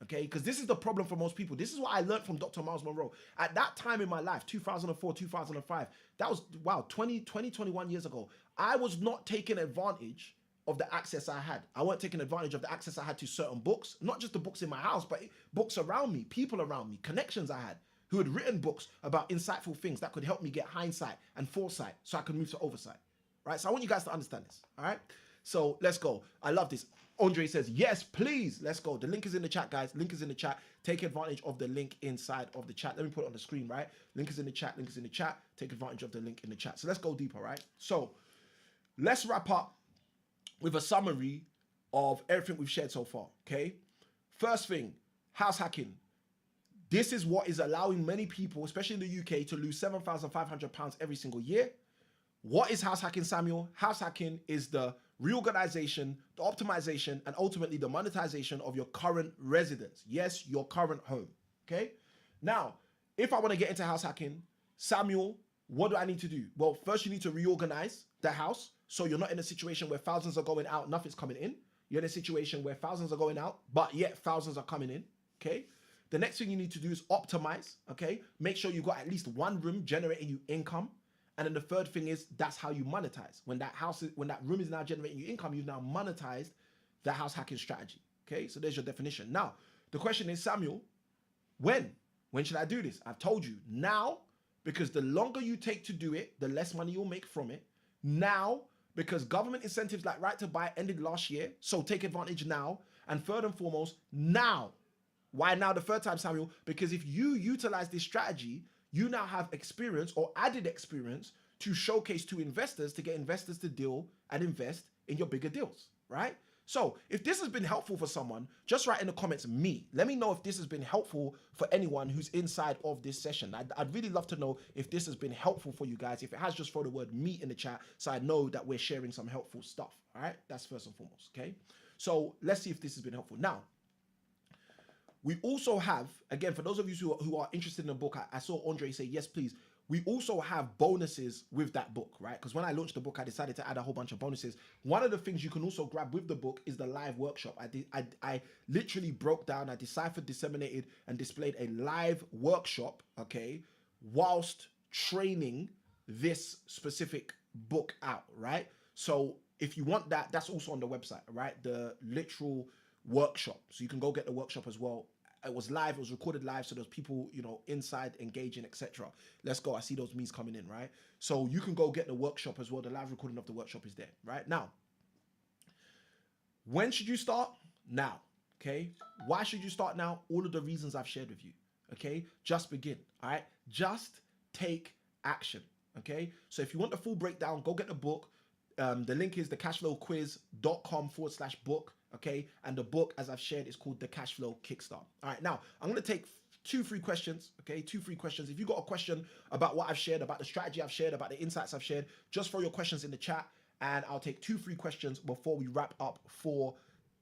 Okay, because this is the problem for most people. This is what I learned from Dr. Miles Monroe. At that time in my life, 2004, 2005, that was, wow, 21 years ago. I was not taking advantage of the access I had. I weren't taking advantage of the access I had to certain books, not just the books in my house, but books around me, people around me, connections I had who had written books about insightful things that could help me get hindsight and foresight so I could move to oversight, right? So I want you guys to understand this, all right? So let's go. I love this. Andre says, yes, please, let's go. The link is in the chat, guys. Link is in the chat. Take advantage of the link inside of the chat. Let me put it on the screen, right? Link is in the chat. Link is in the chat. Take advantage of the link in the chat. So let's go deeper, right? So let's wrap up with a summary of everything we've shared so far, okay? First thing, house hacking. This is what is allowing many people, especially in the UK, to lose £7,500 every single year. What is house hacking, Samuel? House hacking is the reorganization, the optimization, and ultimately the monetization of your current residence. Yes, your current home, okay? Now, if I want to get into house hacking, Samuel, what do I need to do? Well, first you need to reorganize the house so you're not in a situation where thousands are going out, nothing's coming in. You're in a situation where thousands are going out, but yet thousands are coming in, okay? The next thing you need to do is optimize, okay? Make sure you got at least one room generating you income. And then the third thing is that's how you monetize. When that room is now generating you income, you've now monetized the house hacking strategy. Okay, so there's your definition. Now, the question is, Samuel, when? When should I do this? I've told you now, because the longer you take to do it, the less money you'll make from it. Now, because government incentives like Right to Buy ended last year, so take advantage now. And third and foremost, now. Why now the third time, Samuel? Because if you utilize this strategy, you now have experience or added experience to showcase to investors to get investors to deal and invest in your bigger deals, right? So if this has been helpful for someone, just write in the comments, me. Let me know if this has been helpful for anyone who's inside of this session. I'd really love to know if this has been helpful for you guys. If it has, just throw the word me in the chat so I know that we're sharing some helpful stuff, all right? That's first and foremost, okay? So let's see if this has been helpful. Now, we also have, again, for those of you who are interested in the book, I saw Andre say, yes, please. We also have bonuses with that book, right? Because when I launched the book, I decided to add a whole bunch of bonuses. One of the things you can also grab with the book is the live workshop. I literally broke down, I deciphered, disseminated, and displayed a live workshop, okay, whilst training this specific book out, right? So if you want that, that's also on the website, right? The literal workshop. So you can go get the workshop as well. It was live, it was recorded live, so there's people, you know, inside engaging, etc. Let's go. I see those memes coming in, right? So you can go get the workshop as well. The live recording of the workshop is there, right? Now, when should you start? Now, okay? Why should you start now? All of the reasons I've shared with you, okay? Just begin, all right? Just take action, okay? So if you want the full breakdown, go get the book. The link is thecashflowquiz.com/book. Okay, and the book, as I've shared, is called The Cashflow Kickstart. All right, now I'm going to take 2 free questions. Okay, 2 free questions. If you got a question about what I've shared, about the strategy I've shared, about the insights I've shared, just throw your questions in the chat, and I'll take 2 free questions before we wrap up for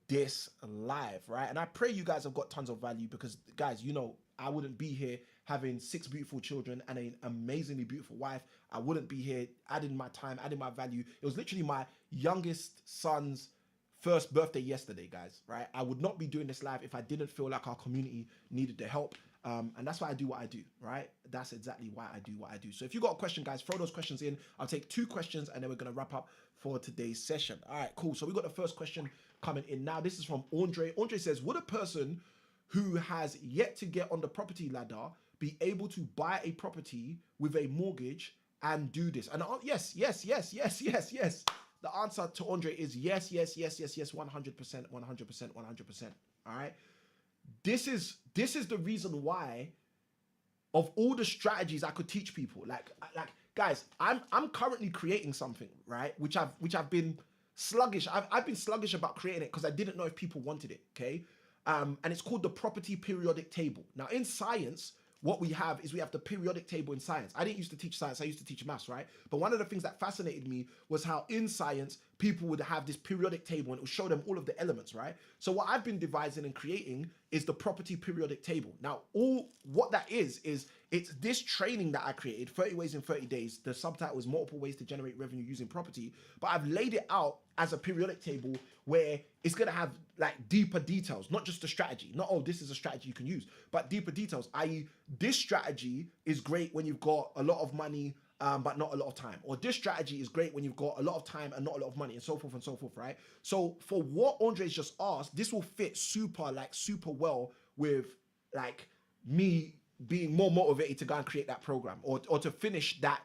this live, right? And I pray you guys have got tons of value because, guys, you know, I wouldn't be here having 6 beautiful children and an amazingly beautiful wife. I wouldn't be here adding my time, adding my value. It was literally my youngest son's first birthday yesterday, guys, right? I would not be doing this live if I didn't feel like our community needed the help. And that's why I do what I do, right? That's exactly why I do what I do. So if you got a question, guys, throw those questions in. I'll take 2 questions and then we're going to wrap up for today's session. All right, cool. So we got the first question coming in now. This is from Andre. Andre says, would a person who has yet to get on the property ladder be able to buy a property with a mortgage and do this? And yes. The answer to Andre is yes, 100%. All right. This is the reason why, of all the strategies I could teach people, like guys, I'm currently creating something, right? Which I've been sluggish. I've been sluggish about creating it because I didn't know if people wanted it. Okay. And it's called the property periodic table. Now in science, what we have is we have the periodic table in science. I didn't used to teach science, I used to teach maths, right? But one of the things that fascinated me was how in science, people would have this periodic table and it will show them all of the elements, right? So what I've been devising and creating is the property periodic table. Now, what that is it's this training that I created, 30 ways in 30 days. The subtitle is multiple ways to generate revenue using property, but I've laid it out as a periodic table where it's going to have like deeper details, not just the strategy, not, oh, this is a strategy you can use, but deeper details, i.e. this strategy is great when you've got a lot of money, but not a lot of time. Or this strategy is great when you've got a lot of time and not a lot of money, and so forth, right? So for what Andre's just asked, this will fit super well with like me being more motivated to go and create that program or to finish that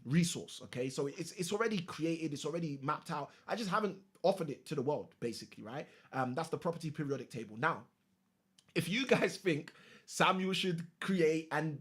resource. Okay, so it's already created, it's already mapped out. I just haven't offered it to the world, basically, right? That's the property periodic table. Now, if you guys think Samuel should create and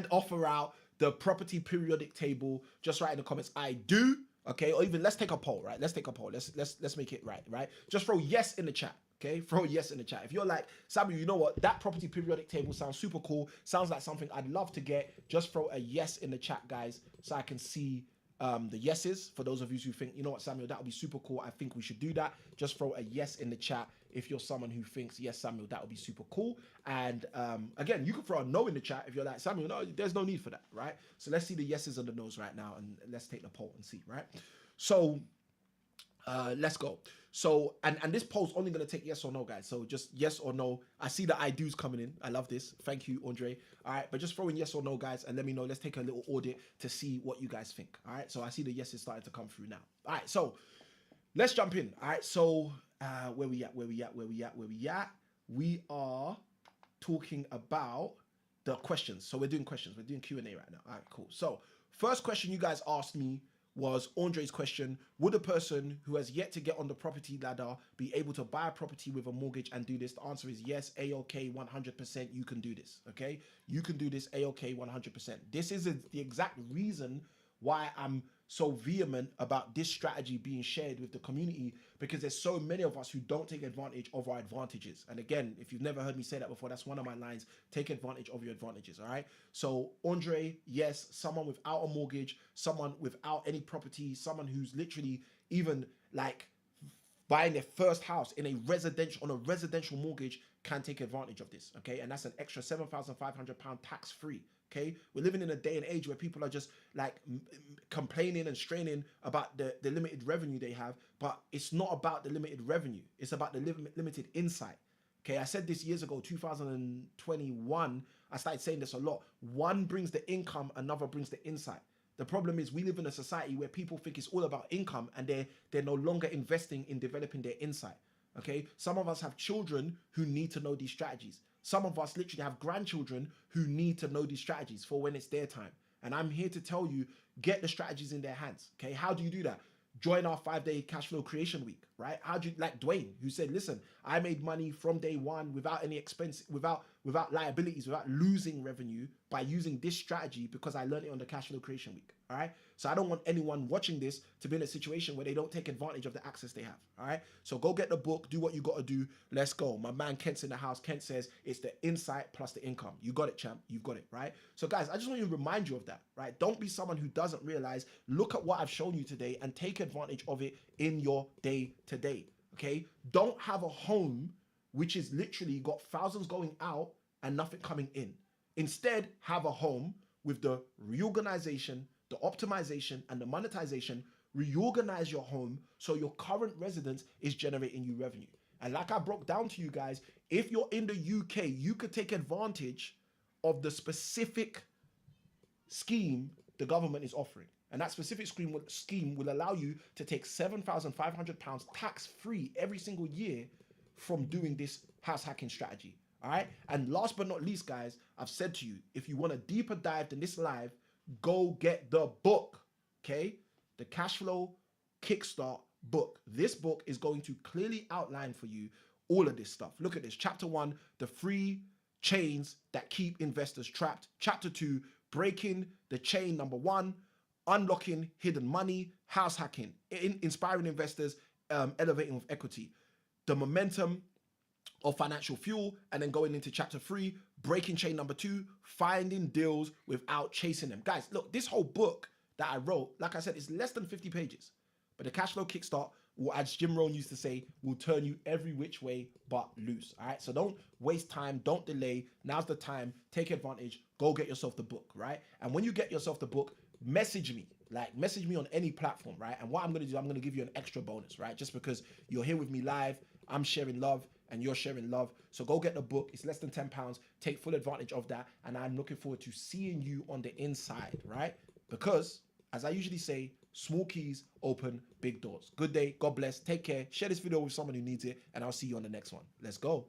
offer out the property periodic table, just write in the comments, I do. Okay, or even let's take a poll, right? Let's take a poll. Let's make it right? Just throw yes in the chat. Okay, throw yes in the chat. If you're like, Samuel, you know what? That property periodic table sounds super cool. Sounds like something I'd love to get. Just throw a yes in the chat, guys, so I can see the yeses. For those of you who think, you know what, Samuel, that would be super cool. I think we should do that. Just throw a yes in the chat if you're someone who thinks, yes, Samuel, that would be super cool. And again, you can throw a no in the chat if you're like, Samuel, no, there's no need for that, right? So let's see the yeses and the no's right now, and let's take the poll and see, right? So let's go. So, and this poll's only going to take yes or no, guys. So just yes or no. I see the I do's coming in. I love this. Thank you, Andre. All right, but just throw in yes or no, guys, and let me know. Let's take a little audit to see what you guys think. All right, so I see the yeses starting to come through now. All right, so let's jump in. All right, so where we at? We are talking about the questions. So we're doing questions. We're doing Q&A right now. All right, cool. So first question you guys asked me was Andre's question: would a person who has yet to get on the property ladder be able to buy a property with a mortgage and do this? The answer is yes. A-OK, 100%. You can do this. Okay, you can do this. A-OK, 100%. This is the exact reason why I'm so vehement about this strategy being shared with the community, because there's so many of us who don't take advantage of our advantages. And again, if you've never heard me say that before, that's one of my lines: take advantage of your advantages. All right, so Andre, yes, someone without a mortgage, someone without any property, someone who's literally even like buying their first house in a residential mortgage can take advantage of this. Okay, and that's an extra £7,500 tax free. Okay, we're living in a day and age where people are just like complaining and straining about the limited revenue they have, but it's not about the limited revenue. It's about the limited insight. Okay, I said this years ago, 2021. I started saying this a lot. One brings the income, another brings the insight. The problem is we live in a society where people think it's all about income, and they're no longer investing in developing their insight. Okay, some of us have children who need to know these strategies. Some of us literally have grandchildren who need to know these strategies for when it's their time. And I'm here to tell you, get the strategies in their hands. Okay, how do you do that? Join our 5-day cash flow creation week, right? How do you, like Dwayne, who said, listen, I made money from day one without any expense, without liabilities, without losing revenue by using this strategy because I learned it on the cash flow creation week. All right. So I don't want anyone watching this to be in a situation where they don't take advantage of the access they have. All right. So go get the book, do what you got to do. Let's go. My man Kent's in the house. Kent says it's the insight plus the income. You got it, champ. You've got it. Right. So guys, I just want to remind you of that. Right. Don't be someone who doesn't realize. Look at what I've shown you today and take advantage of it in your day to day. Okay. Don't have a home which is literally got thousands going out and nothing coming in. Instead, have a home with the reorganization, the optimization, and the monetization. Reorganize your home so your current residence is generating you revenue. And like I broke down to you guys, if you're in the UK, you could take advantage of the specific scheme the government is offering. And that specific scheme will allow you to take £7,500 tax-free every single year from doing this house hacking strategy. All right. And last but not least, guys, I've said to you, if you want a deeper dive than this live, go get the book. Okay. The Cash Flow Kickstart book. This book is going to clearly outline for you all of this stuff. Look at this. Chapter 1, the 3 chains that keep investors trapped. Chapter 2, breaking the chain number 1, unlocking hidden money, house hacking, inspiring investors, elevating with equity. The momentum of financial fuel, and then going into chapter 3, breaking chain number 2, finding deals without chasing them. Guys, look, this whole book that I wrote, like I said, is less than 50 pages, But the cash flow kickstart will, as Jim Rohn used to say, will turn you every which way but loose. All right. So don't waste time. Don't delay. Now's the time. Take advantage. Go get yourself the book. Right. And when you get yourself the book, message me. Like, message me on any platform. Right. And what I'm going to do, I'm going to give you an extra bonus. Right. Just because you're here with me live, I'm sharing love and you're sharing love. So go get the book. It's less than £10. Take full advantage of that. And I'm looking forward to seeing you on the inside. Right. Because, as I usually say, small keys open big doors. Good day. God bless. Take care. Share this video with someone who needs it. And I'll see you on the next one. Let's go.